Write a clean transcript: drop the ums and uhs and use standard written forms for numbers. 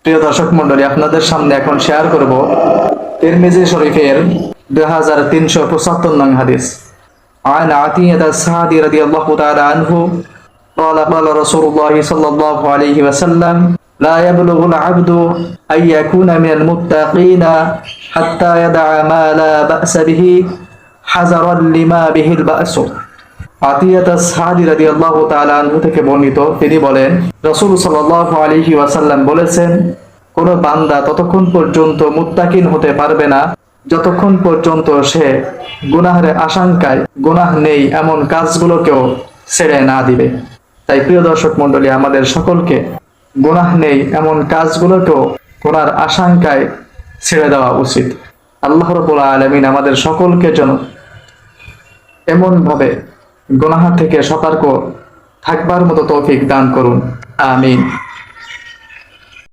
প্রিয় দর্শক মণ্ডলী, আপনাদের সামনে এখন শেয়ার করব তিরমিজি শরীফের 2375 নং হাদিস। عن عطية السعدي رضي الله تعالى عنه قال قال رسول الله صلى الله عليه وسلم لا يبلغ العبد أن يكون من المتقين حتى يدع ما لا بأس به حذرا لما به البأس। আতিয়াত সাদি রাদিয়াল্লাহু তাআলা আনহু থেকে বর্ণিত, তিনি বলেন রাসূল সাল্লাল্লাহু আলাইহি ওয়াসাল্লাম বলেছেন, কোন বান্দা ততক্ষণ পর্যন্ত মুত্তাকিন হতে পারবে না যতক্ষণ পর্যন্ত সে গুনাহের আশঙ্কায় গুনাহ নেই এমন কাজগুলোকেও ছেড়ে না দিবে। তাই প্রিয় দর্শক মণ্ডলী, আমাদের সকলকে গুনাহ নেই এমন কাজগুলোকেও গুনার আশঙ্কায় ছেড়ে দেওয়া উচিত। আল্লাহ রাব্বুল আলামিন আমাদের সকলকে যেন এমন ভাবে গুনাহ থেকে সতর্ক থাকবার মতো তৌফিক দান করুন। আমিন।